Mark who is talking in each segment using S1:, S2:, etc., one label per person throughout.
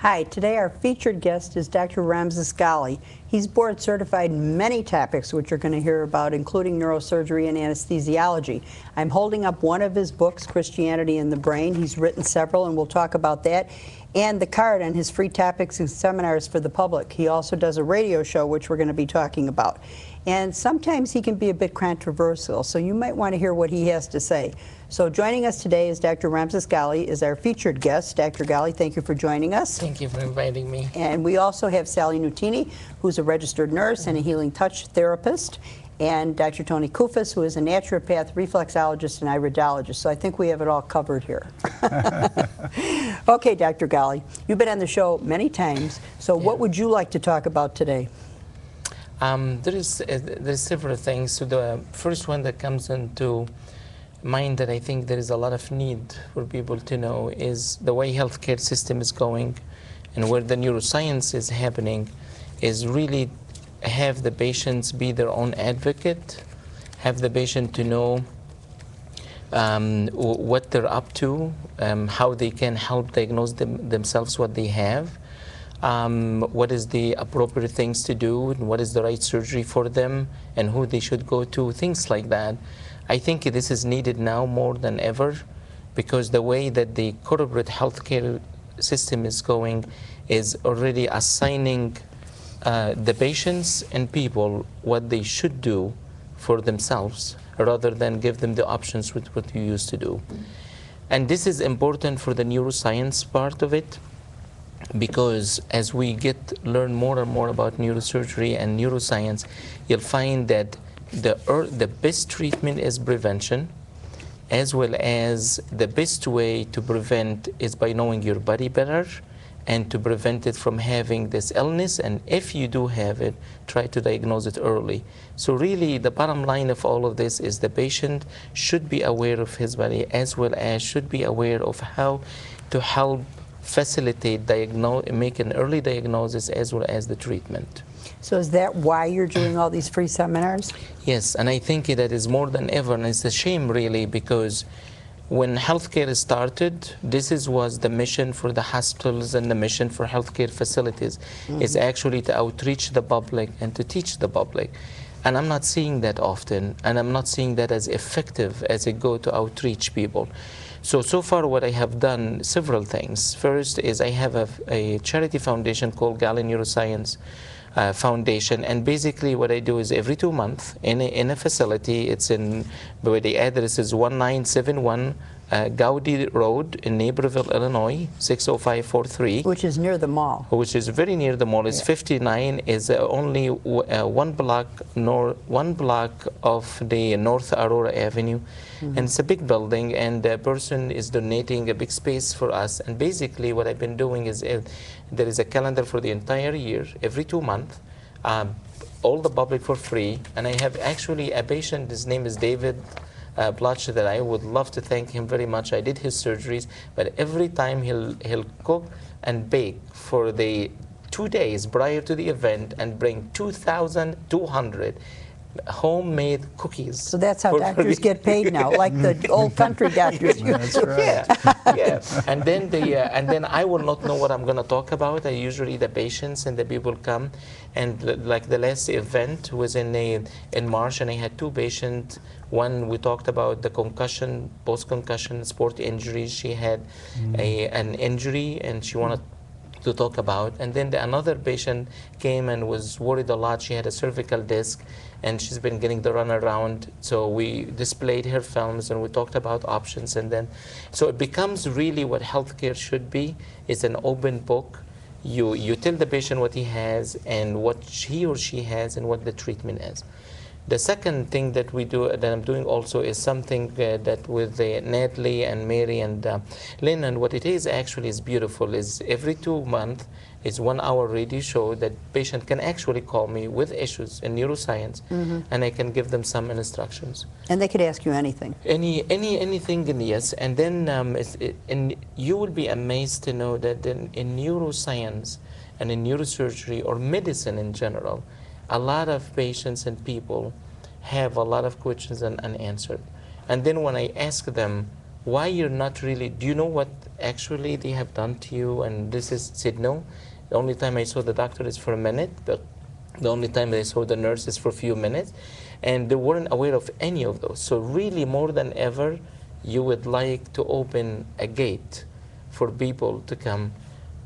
S1: Hi, today our featured guest is Dr. Ramsis Ghaly. He's board certified in many topics which you're going to hear about, including neurosurgery and anesthesiology. I'm holding up one of his books, Christianity in the Brain. He's written several, and we'll talk about that. And the card on his free topics and seminars for the public. He also does a radio show, which we're going to be talking about. And sometimes he can be a bit controversial, so you might want to hear what he has to say. So joining us today is Dr. Ramsis Ghaly, is our featured guest. Dr. Ghaly, thank you for joining us.
S2: Thank you for inviting me.
S1: And we also have Sally Nutini, who's a registered nurse and a healing touch therapist, and Dr. Tony Kufis, who is a naturopath, reflexologist, and iridologist. So I think we have it all covered here. Okay, Dr. Ghaly, you've been on the show many times, so what would you like to talk about today?
S2: There's several things. So the first one that comes into mind that I think there is a lot of need for people to know is the way healthcare system is going and where the neuroscience is happening is really have the patients be their own advocate, have the patient to know what they're up to, how they can help diagnose themselves what they have, what is the appropriate things to do, and what is the right surgery for them, and who they should go to, things like that. I think this is needed now more than ever because the way that the corporate healthcare system is going is already assigning the patients and people what they should do for themselves rather than give them the options with what you used to do. And this is important for the neuroscience part of it because as we learn more and more about neurosurgery and neuroscience, you'll find that the best treatment is prevention, as well as the best way to prevent is by knowing your body better and to prevent it from having this illness, and if you do have it, try to diagnose it early. So really the bottom line of all of this is the patient should be aware of his body as well as should be aware of how to help facilitate make an early diagnosis as well as the treatment.
S1: So is that why you're doing all these free seminars?
S2: Yes, and I think that is more than ever, and it's a shame really because when healthcare started, was the mission for the hospitals and the mission for healthcare facilities is actually to outreach the public and to teach the public. And I'm not seeing that often, and I'm not seeing that as effective as it go to outreach people. So far what I have done, several things. First is I have a charity foundation called Ghaly Neuroscience Foundation, and basically what I do is every 2 months in a facility, where the address is 1971 Gowdy Road in Naperville, Illinois, 60543.
S1: Which is near the mall.
S2: Which is very near the mall. It's 59, is only one block of the North Aurora Avenue. And it's a big building, and the person is donating a big space for us. And basically what I've been doing is there is a calendar for the entire year, every 2 months, all the public for free. And I have actually a patient, his name is David Blotch, that I would love to thank him very much. I did his surgeries, but every time he'll cook and bake for the 2 days prior to the event and bring 2,200 homemade cookies.
S1: So that's how doctors get paid now, like the old country doctors.
S3: That's right.
S2: Yeah. And then I will not know what I'm going to talk about. Usually the patients and the people come, and like the last event was in March, and I had 2 patients. One, we talked about the concussion, post-concussion sport injuries. She had an injury and she wanted to talk about. And then another patient came and was worried a lot. She had a cervical disc and she's been getting the runaround. So we displayed her films and we talked about options. And then, so it becomes really what healthcare should be. It's an open book. You tell the patient what he has and what he or she has and what the treatment is. The second thing that we do, that I'm doing also, is something that with Natalie and Mary and Lynn, and what it is actually is beautiful, is every 2 months is 1 hour radio show that patient can actually call me with issues in neuroscience, and I can give them some instructions.
S1: And they could ask you anything.
S2: Anything, yes. And then and you will be amazed to know that in neuroscience and in neurosurgery or medicine in general, a lot of patients and people have a lot of questions unanswered. And then when I ask them, why you're not really, do you know what actually they have done to you? And this is, said no. The only time I saw the doctor is for a minute, but the only time I saw the nurse is for a few minutes. And they weren't aware of any of those. So really, more than ever, you would like to open a gate for people to come.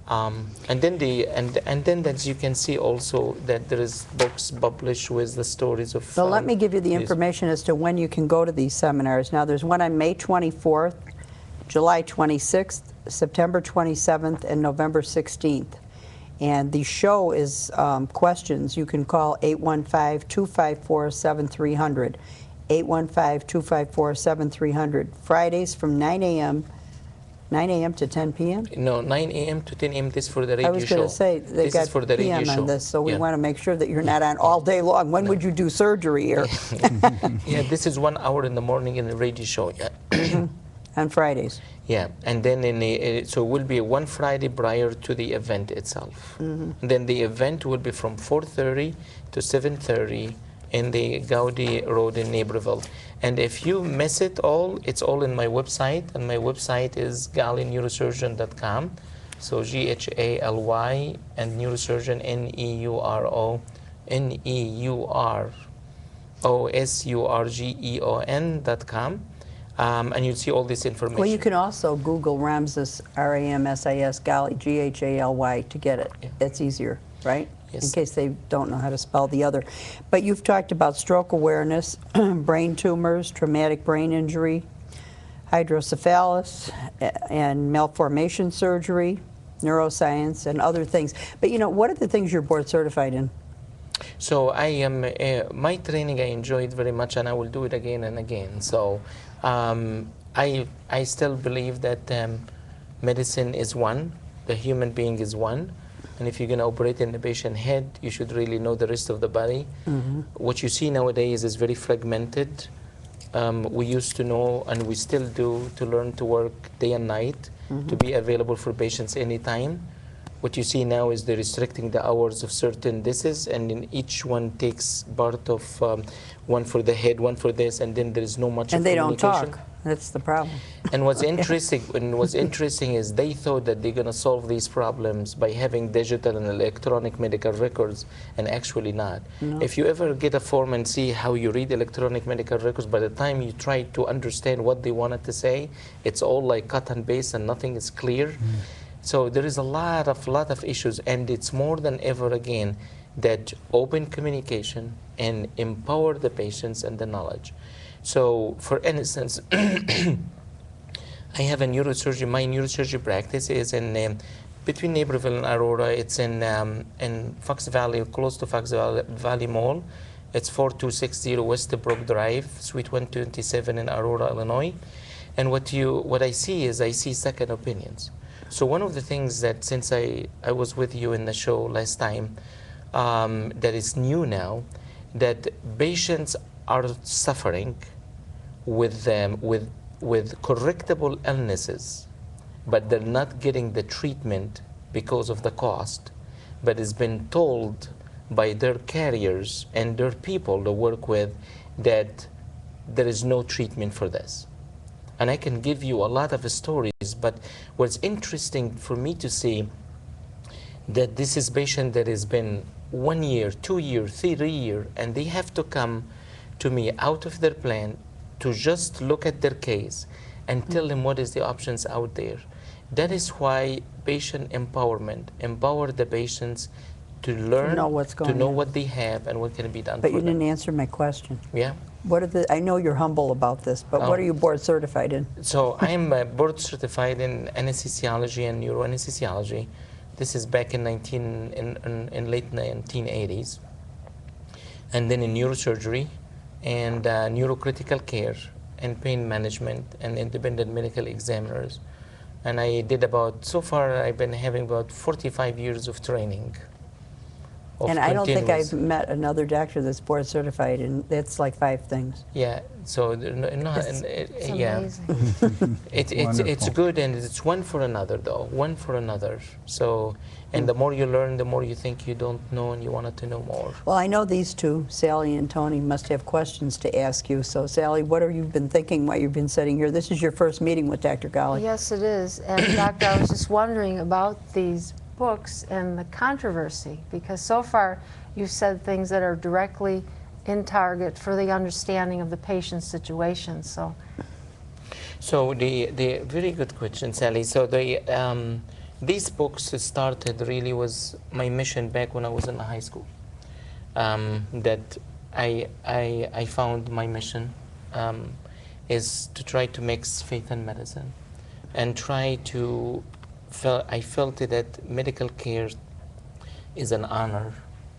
S2: And then as you can see also that there is books published with the stories of.
S1: So let me give you the information as to when you can go to these seminars. Now there's one on May 24th, July 26th, September 27th, and November 16th. And the show is questions. You can call 815-254-7300. 815-254-7300. Fridays from 9 a.m. to 10 p.m.?
S2: No, 9 a.m. to 10 a.m. This is for the radio show.
S1: I was going to say, they
S2: this
S1: got
S2: is for the radio
S1: PM
S2: show.
S1: on this, so we
S2: Yeah.
S1: want to make sure that you're not on all day long. When would you do surgery here?
S2: Yeah, this is 1 hour in the morning in the radio show. Yeah.
S1: On Fridays.
S2: Yeah, and then so it will be one Friday prior to the event itself. Then the event will be from 4:30 to 7:30 in the Ghaly Road in Naperville. And if you miss it all, it's all in my website, and my website is GhalyNeurosurgeon.com. So Ghaly and Neurosurgeon NeuroSurgeon.com. And you'll see all this information.
S1: Well, you can also Google Ramsis, R-A-M-S-I-S, Ghaly, G-H-A-L-Y, to get it.
S2: Yeah.
S1: It's easier, right?
S2: Yes.
S1: In case they don't know how to spell the other. But you've talked about stroke awareness, brain tumors, traumatic brain injury, hydrocephalus, and malformation surgery, neuroscience, and other things. But you know, what are the things you're board certified in?
S2: So I am, my training I enjoyed very much, and I will do it again and again. So I still believe that medicine is one, the human being is one, and if you're going to operate in the patient head, you should really know the rest of the body. What you see nowadays is very fragmented. We used to know, and we still do, to learn to work day and night, to be available for patients anytime. What you see now is they're restricting the hours of certain dishes, and then each one takes part of one for the head, one for this, and then there is no much
S1: And
S2: of
S1: they don't
S2: communication.
S1: talk. That's the problem.
S2: And what's interesting is they thought that they're going to solve these problems by having digital and electronic medical records, and actually not.
S1: No.
S2: If you ever get a form and see how you read electronic medical records, by the time you try to understand what they wanted to say, it's all like cut and paste and nothing is clear. So there is a lot of issues, and it's more than ever again that open communication and empower the patients and the knowledge. So for instance, I have a neurosurgery. My neurosurgery practice is in between Naperville and Aurora. It's in Fox Valley, close to Fox Valley Mall. It's 4260 Westbrook Drive, Suite 127 in Aurora, Illinois. And what I see is I see second opinions. So one of the things that, since I was with you in the show last time, that is new now, that patients are suffering with correctable illnesses, but they're not getting the treatment because of the cost, but has been told by their carriers and their people to work with that there is no treatment for this. And I can give you a lot of stories, but what's interesting for me to see that this is patient that has been 1 year, 2 years, 3 years, and they have to come to me out of their plan to just look at their case and tell them what is the options out there. That is why patient empowerment, empower the patients to learn,
S1: know what's going
S2: to know
S1: on.
S2: what they have and what can be done
S1: But
S2: for
S1: you
S2: them.
S1: didn't answer my question.
S2: Yeah.
S1: What are I know you're humble about this, but what are you board certified in?
S2: So I am board certified in anesthesiology and neuroanesthesiology. This is back in late 1980s. And then in neurosurgery and neurocritical care and pain management and independent medical examiners. And I did so far I've been having about 45 years of training of
S1: And I don't think
S2: continuous.
S1: I've met another doctor that's board certified, and that's like 5 things.
S2: Yeah, so
S3: It's
S2: yeah,
S3: amazing.
S2: it's
S4: Wonderful.
S2: good, and it's one for another though, one for another. So, and the more you learn, the more you think you don't know, and you wanted to know more.
S1: Well, I know these two, Sally and Tony, must have questions to ask you. So, Sally, what have you been thinking while you've been sitting here? This is your first meeting with Dr. Ghaly.
S3: Yes, it is. And Doctor, I was just wondering about these books and the controversy, because so far you've said things that are directly in target for the understanding of the patient's situation. So
S2: The very good question, Sally. So these books started really was my mission back when I was in high school. That I found my mission is to try to mix faith and medicine, and try to. I felt that medical care is an honor,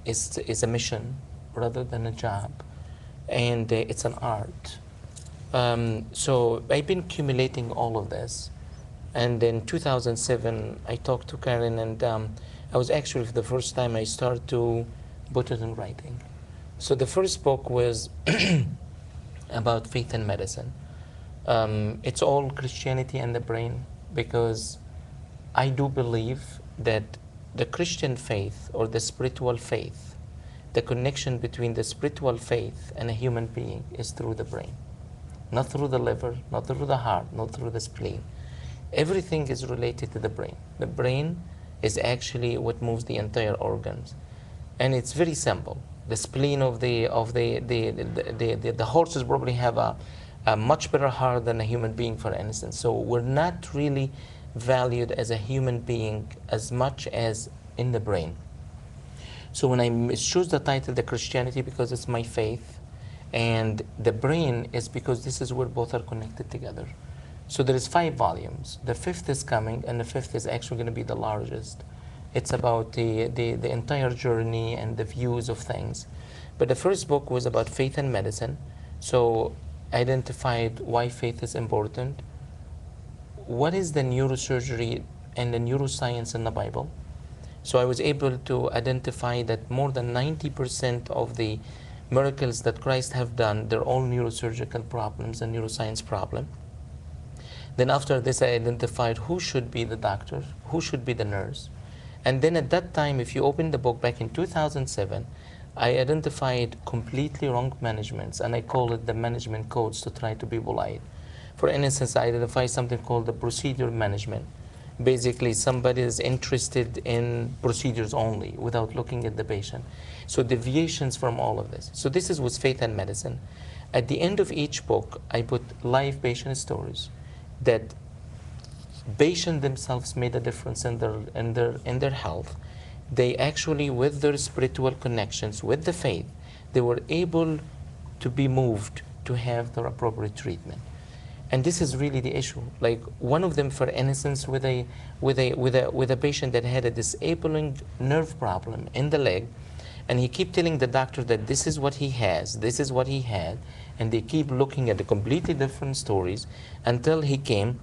S2: is a mission rather than a job, and it's an art. So I've been accumulating all of this, and in 2007 I talked to Karon, and I was actually for the first time I started to put it in writing. So the first book was about faith and medicine. It's all Christianity and the brain, because I do believe that the Christian faith or the spiritual faith, the connection between the spiritual faith and a human being is through the brain. Not through the liver, not through the heart, not through the spleen. Everything is related to the brain. The brain is actually what moves the entire organs. And it's very simple. The spleen of the horses probably have a much better heart than a human being, for instance. So we're not really valued as a human being as much as in the brain. So when I choose the title, the Christianity, because it's my faith, and the brain is because this is where both are connected together. So there is 5 volumes. The 5th is coming, and the 5th is actually going to be the largest. It's about the entire journey and the views of things. But the first book was about faith and medicine. So I identified why faith is important. What is the neurosurgery and the neuroscience in the Bible? So I was able to identify that more than 90% of the miracles that Christ have done, they're all neurosurgical problems and neuroscience problem. Then after this, I identified who should be the doctor, who should be the nurse. And then at that time, if you open the book back in 2007, I identified completely wrong managements, and I call it the management codes to try to be polite. For instance, I identify something called the procedure management. Basically, somebody is interested in procedures only without looking at the patient. So deviations from all of this. So this is with faith and medicine. At the end of each book, I put live patient stories that patients themselves made a difference in their health. They actually, with their spiritual connections, with the faith, they were able to be moved to have their appropriate treatment. And this is really the issue. Like one of them, for instance, with a patient that had a disabling nerve problem in the leg, and he keep telling the doctor that this is what he has, this is what he had, and they keep looking at the completely different stories until he came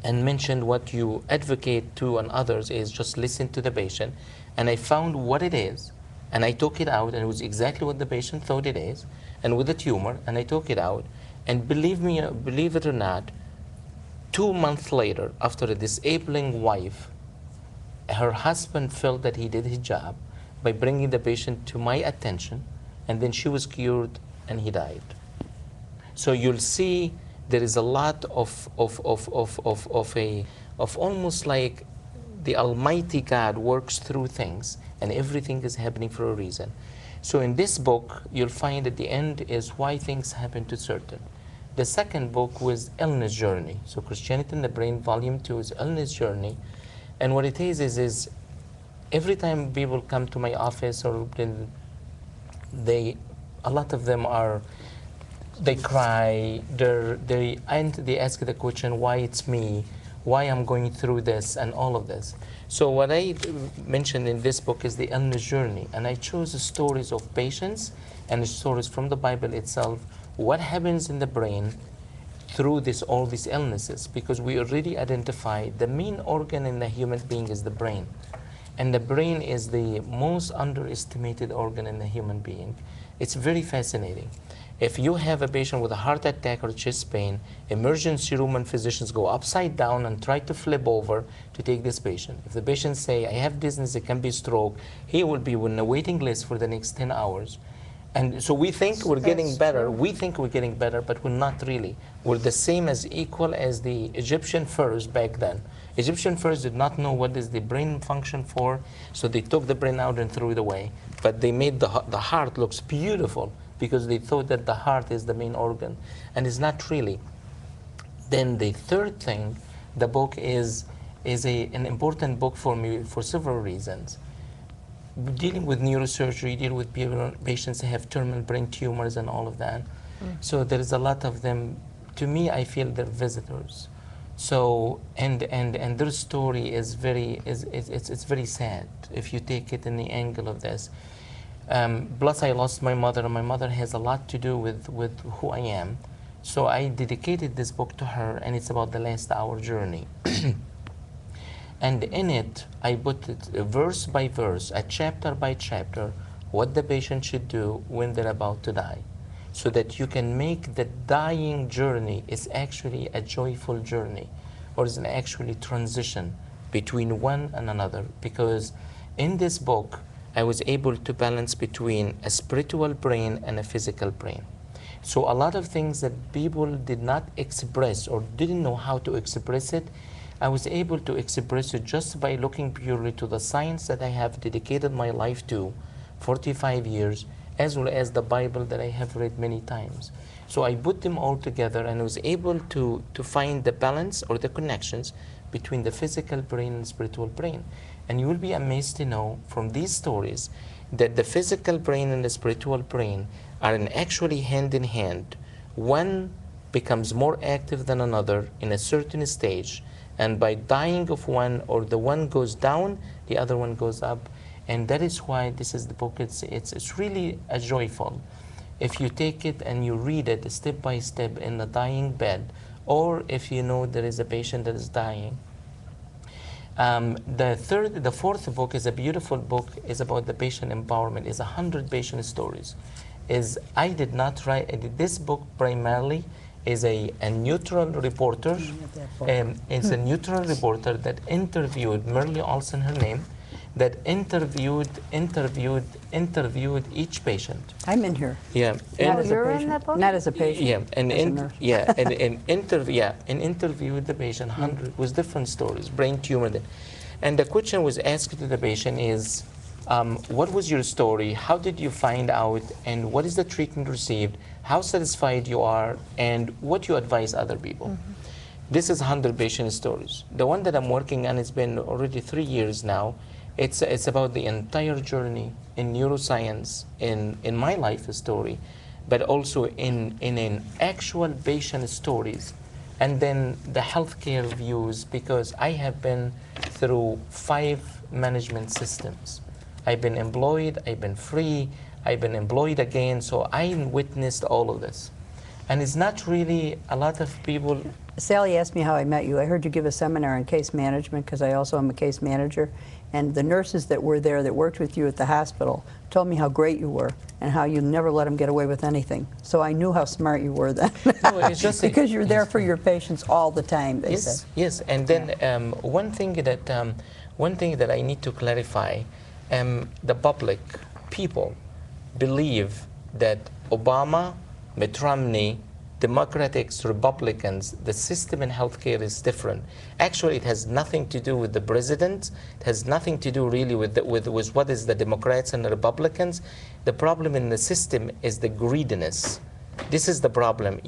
S2: and mentioned what you advocate to and others is just listen to the patient. And I found what it is, and I took it out, and it was exactly what the patient thought it is, and with the tumor, and I took it out. And believe me, believe it or not, 2 months later, after a disabling wife, her husband felt that he did his job by bringing the patient to my attention, and then she was cured and he died. So you'll see there is a lot of almost like the Almighty God works through things, and everything is happening for a reason. So in this book, you'll find at the end is why things happen to certain. The second book was Illness Journey. So Christianity in the Brain, Volume 2 is Illness Journey. And what it is every time people come to my office, or a lot of them are, they cry, they ask the question, why it's me, why I'm going through this, and all of this. So what I mentioned in this book is the illness journey, and I chose the stories of patients and the stories from the Bible itself, what happens in the brain through all these illnesses, because we already identified the main organ in the human being is the brain. And the brain is the most underestimated organ in the human being. It's very fascinating. If you have a patient with a heart attack or chest pain, emergency room and physicians go upside down and try to flip over to take this patient. If the patient say, I have dizziness, it can be stroke, he will be on a waiting list for the next 10 hours. And so we think we're getting better. We think we're getting better, but we're not really. We're the same as equal as the Egyptian pharaohs back then. Egyptian pharaohs did not know what is the brain function for, so they took the brain out and threw it away. But they made the heart looks beautiful because they thought that the heart is the main organ, and it's not really. Then the third thing, the book is an important book for me for several reasons. Dealing with neurosurgery, dealing with patients that have terminal brain tumors and all of that. So there is a lot of them. To me, I feel they're visitors. So and their story is it's very sad if you take it in the angle of this. Plus, I lost my mother, and my mother has a lot to do with who I am. So I dedicated this book to her, and it's about the last hour journey. And in it, I put it verse by verse, a chapter by chapter, what the patient should do when they're about to die, so that you can make the dying journey is actually a joyful journey, or is an actually transition between one and another. Because in this book, I was able to balance between a spiritual brain and a physical brain. So a lot of things that people did not express or didn't know how to express it, I was able to express it just by looking purely to the science that I have dedicated my life to, 45 years, as well as the Bible that I have read many times. So I put them all together, and I was able to find the balance or the connections between the physical brain and spiritual brain. And you will be amazed to know from these stories that the physical brain and the spiritual brain are actually hand in hand. One becomes more active than another in a certain stage, and by dying of one, or the one goes down, the other one goes up. And that is why this is the book. It's really a joyful. If you take it and you read it step by step in the dying bed, or if you know there is a patient that is dying. The fourth book is a beautiful book. Is about the patient empowerment. Is 100 patient stories. I did not write this book primarily. Is a neutral reporter. It's a neutral reporter that interviewed Merle Olsen, her name, that interviewed each patient.
S1: I'm in here.
S2: Yeah.
S1: Not as a
S3: you're in
S1: patient.
S3: that book?
S1: Not as a patient.
S2: Yeah, and
S1: as a nurse.
S2: interviewed the patient 100 with different stories, brain tumor. And the question was asked to the patient is, what was your story? How did you find out? And what is the treatment received? How satisfied you are? And what you advise other people? This is 100 patient stories. The one that I'm working on, it's been already 3 years now. It's about the entire journey in neuroscience, in my life story, but also in an actual patient stories, and then the healthcare views, because I have been through 5 management systems. I've been employed, I've been free, I've been employed again, so I witnessed all of this. And it's not really a lot of people.
S1: Sally asked me how I met you. I heard you give a seminar on case management, because I also am a case manager. And the nurses that were there that worked with you at the hospital told me how great you were and how you never let them get away with anything. So I knew how smart you were then.
S2: No, it's just
S1: because you're there for your patients all the time, they
S2: Yes,
S1: said.
S2: yes. And then one thing that I need to clarify, the public, people, believe that Obama, Mitt Romney, Democrats, Republicans, the system in healthcare is different. Actually, it has nothing to do with the president. It has nothing to do really with what is the Democrats and the Republicans. The problem in the system is the greediness. This is the problem.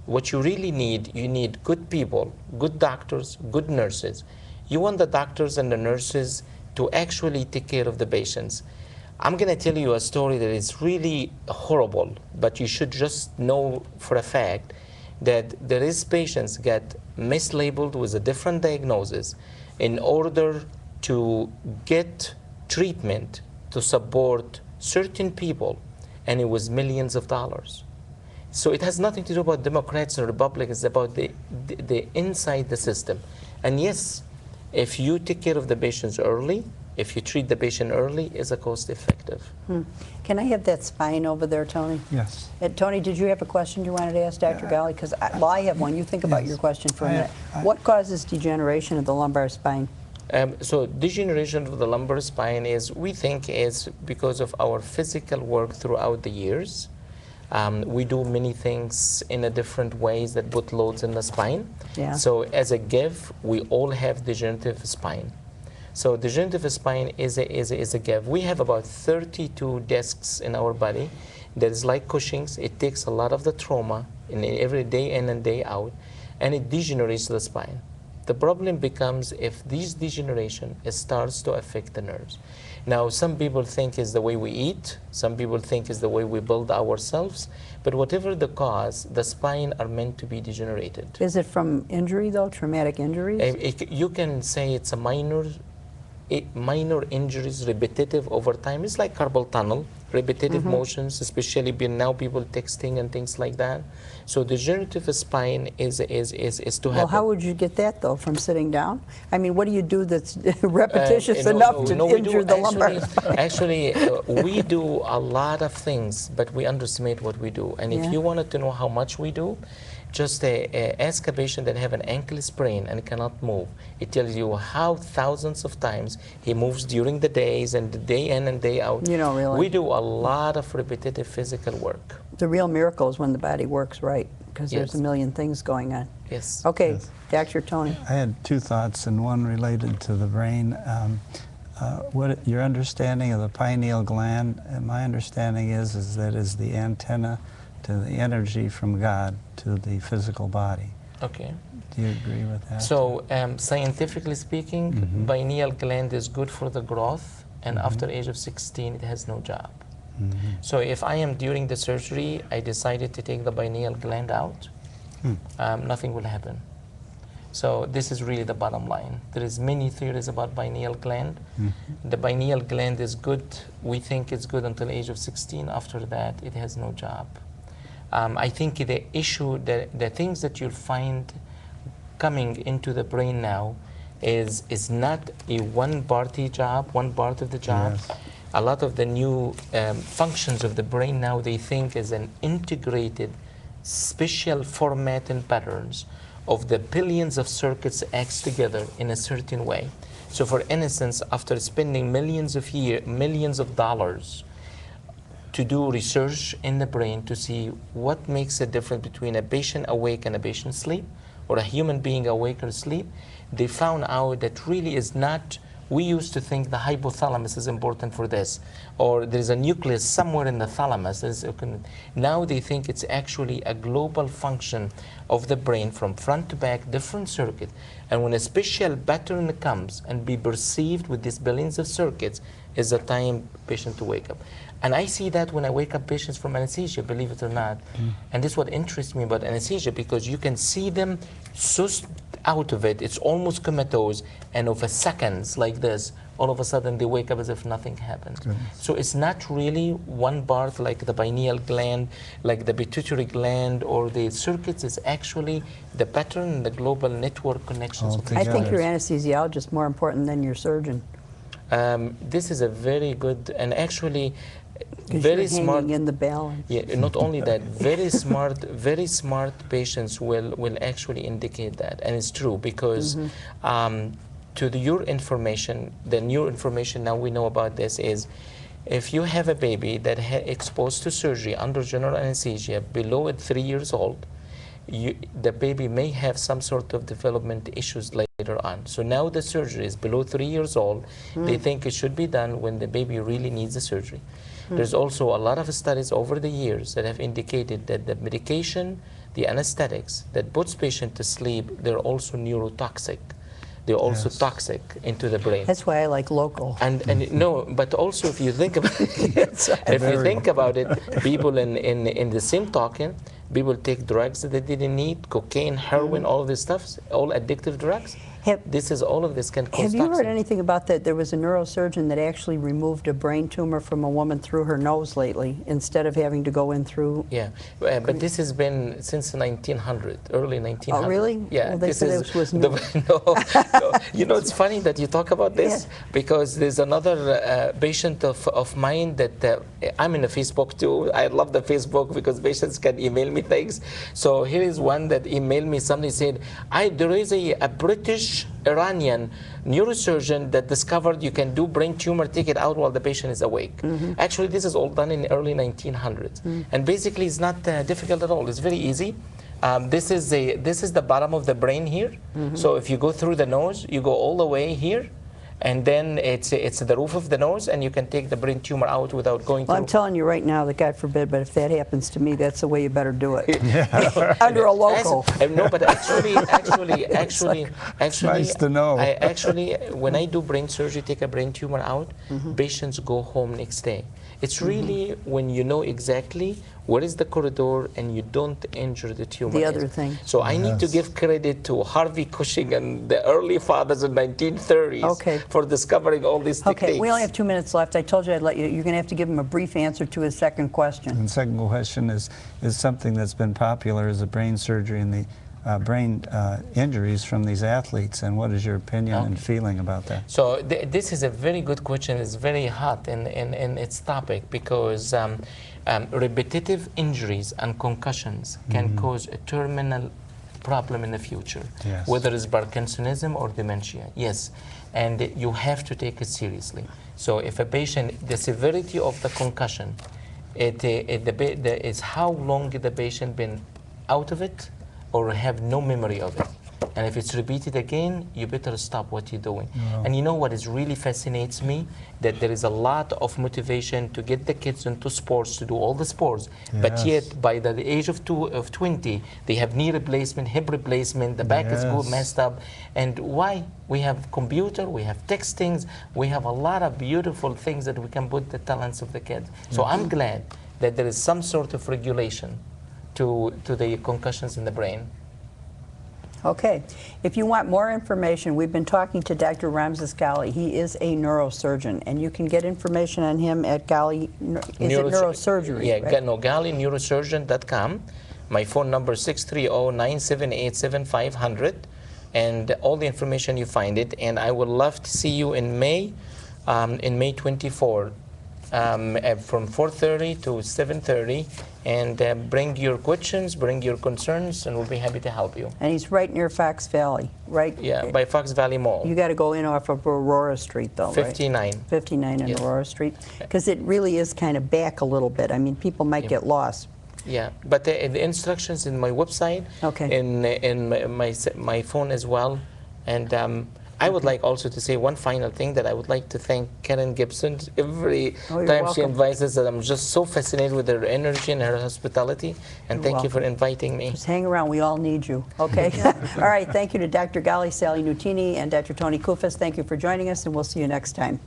S2: What you really need, you need good people, good doctors, good nurses. You want the doctors and the nurses to actually take care of the patients. I'm going to tell you a story that is really horrible, but you should just know for a fact that there is patients get mislabeled with a different diagnosis in order to get treatment to support certain people, and it was millions of dollars. So it has nothing to do about Democrats or Republicans, it's about the inside the system. And yes, If you take care of the patients early, if you treat the patient early, is a cost effective.
S1: Can I have that spine over there, Tony?
S4: Yes.
S1: Tony, did you have a question you wanted to ask Dr. Ghaly? Because I have one. You think about
S4: Yes.
S1: your question for a
S4: I
S1: minute.
S4: have-
S1: What causes degeneration of the lumbar spine?
S2: So degeneration of the lumbar spine is, we think, is because of our physical work throughout the years. We do many things in a different ways that put loads in the spine.
S1: Yeah.
S2: So as a give, we all have degenerative spine. So degenerative spine is a give. We have about 32 discs in our body that is like Cushing's. It takes a lot of the trauma in every day in and day out, and it degenerates the spine. The problem becomes if this degeneration starts to affect the nerves. Now, some people think it's the way we eat, some people think it's the way we build ourselves, but whatever the cause, the spine are meant to be degenerated.
S1: Is it from injury, though, traumatic injuries?
S2: You can say it's a minor injuries, repetitive over time. It's like carpal tunnel, repetitive motions, especially now people texting and things like that. So degenerative spine is to
S1: Well,
S2: happen.
S1: how would you get that, though, from sitting down? I mean, what do you do that's repetitious enough to
S2: we
S1: injure
S2: do
S1: the lumbar spine?
S2: Actually, we do a lot of things, but we underestimate what we do. And
S1: Yeah.
S2: if you wanted to know how much we do, just ask a patient that have an ankle sprain and cannot move. It tells you how thousands of times he moves during the days and the day in and day out.
S1: You don't really.
S2: We do a lot of repetitive physical work.
S1: The real miracle is when the body works right, because there's a
S2: Yes.
S1: million things going on.
S2: Yes.
S1: Okay,
S4: Yes.
S1: Dr. Tony.
S4: I had two thoughts, and one related to the brain. What your understanding of the pineal gland? My understanding is that is the antenna to the energy from God to the physical body.
S2: Okay.
S4: Do you agree with that?
S2: So scientifically speaking, pineal gland is good for the growth, and after age of 16, it has no job. So if I am during the surgery, I decided to take the pineal gland out, nothing will happen. So this is really the bottom line. There is many theories about pineal gland. The pineal gland is good, we think it's good until age of 16. After that, it has no job. I think the issue, the things that you'll find coming into the brain now is not a one-party job, one part of the job.
S4: Yes.
S2: A lot of the new functions of the brain now, they think is an integrated special format and patterns of the billions of circuits acts together in a certain way. So for instance, after spending millions of dollars to do research in the brain to see what makes a difference between a patient awake and a patient asleep, or a human being awake or asleep, they found out that really is not, we used to think the hypothalamus is important for this, or there's a nucleus somewhere in the thalamus. Now they think it's actually a global function of the brain from front to back, different circuit. And when a special pattern comes and be perceived with these billions of circuits, is the time patient to wake up. And I see that when I wake up patients from anesthesia, believe it or not. And this is what interests me about anesthesia, because you can see them so out of it, it's almost comatose, and over seconds like this, all of a sudden they wake up as if nothing happened. So it's not really one part like the pineal gland, like the pituitary gland, or the circuits. It's actually the pattern, the global network connections.
S4: All
S2: of these
S1: I think your
S2: patterns.
S1: anesthesiologist is more important than your surgeon.
S2: This is a very good, and actually
S1: 'Cause
S2: very
S1: you're
S2: smart.
S1: hanging in the balance.
S2: Yeah, not only that, very smart patients will actually indicate that, and it's true because your information, the new information now we know about this is, if you have a baby that exposed to surgery under general anesthesia below 3 years old, the baby may have some sort of development issues later on. So now the surgery is below 3 years old. They think it should be done when the baby really needs the surgery. There's also a lot of studies over the years that have indicated that the medication, the anesthetics that puts patient to sleep, they're also neurotoxic. They're also
S4: Yes.
S2: toxic into the brain.
S1: That's why I like local.
S2: And no, but also if you think about it, people in the same talking, people take drugs that they didn't need, cocaine, heroin, all this stuff, all addictive drugs. this is all of this can cause
S1: Have you heard
S2: toxin.
S1: anything about that? There was a neurosurgeon that actually removed a brain tumor from a woman through her nose lately, instead of having to go in through.
S2: Yeah, but this has been since 1900, early 1900.
S1: Oh, really?
S2: Yeah,
S1: Well, they
S2: this
S1: said
S2: is
S1: it was new.
S2: no. You know, it's funny that you talk about this because there's another patient of mine that I'm in the Facebook too. I love the Facebook because patients can email me things. So here is one that emailed me. Somebody said, there is a British Iranian neurosurgeon that discovered you can do brain tumor, take it out while the patient is awake. Actually, this is all done in the early 1900s. And basically, it's not difficult at all. It's very easy. This is the bottom of the brain here. So if you go through the nose, you go all the way here. And then it's the roof of the nose, and you can take the brain tumor out without going
S1: Well,
S2: through.
S1: I'm telling you right now that God forbid, but if that happens to me, that's the way you better do it. Under a local.
S2: No, but actually,
S4: nice to know.
S2: When I do brain surgery, take a brain tumor out, patients go home next day. It's really when you know exactly what is the corridor and you don't injure the tumor.
S1: The other thing.
S2: So I need to give credit to Harvey Cushing and the early fathers in 1930s for discovering all these techniques.
S1: Okay, we only have 2 minutes left. I told you I'd let you. You're going to have to give him a brief answer to his second question.
S4: And the second question is something that's been popular is the brain surgery and the brain injuries from these athletes, and what is your opinion and feeling about that?
S2: So this is a very good question. It's very hot in its topic because repetitive injuries and concussions can cause a terminal problem in the future, whether it's Parkinsonism or dementia. Yes, and you have to take it seriously. So if a patient, the severity of the concussion, it's how long the patient been out of it or have no memory of it. And if it's repeated again, you better stop what you're doing. And you know what is really fascinates me? That there is a lot of motivation to get the kids into sports, to do all the sports. But yet, by the age of 20, they have knee replacement, hip replacement, the back is good, messed up. And why? We have computer, we have textings, we have a lot of beautiful things that we can put the talents of the kids. So I'm glad that there is some sort of regulation to the concussions in the brain.
S1: Okay. If you want more information, we've been talking to Dr. Ramsis Ghaly. He is a neurosurgeon, and you can get information on him at Ghaly. Is it neurosurgery?
S2: Yeah,
S1: right?
S2: no, GhalyNeurosurgeon.com. My phone number is 630-978-7500, and all the information you find it. And I would love to see you in May 24. From 4:30 to 7:30, and bring your questions, bring your concerns, and we'll be happy to help you.
S1: And he's right near Fox Valley, right?
S2: Yeah, by Fox Valley Mall.
S1: You got to go in off of Aurora Street, though,
S2: 59.
S1: right? 59 in Aurora Street, because it really is kind of back a little bit. I mean, people might get lost.
S2: Yeah, but the instructions in my website, in my phone as well, and I would like also to say one final thing, that I would like to thank Karon Gibson. Every time she invites us, that I'm just so fascinated with her energy and her hospitality. And thank you for inviting me.
S1: Just hang around. We all need you. Okay. All right. Thank you to Dr. Ghaly, Sally Nutini, and Dr. Tony Kufas. Thank you for joining us, and we'll see you next time.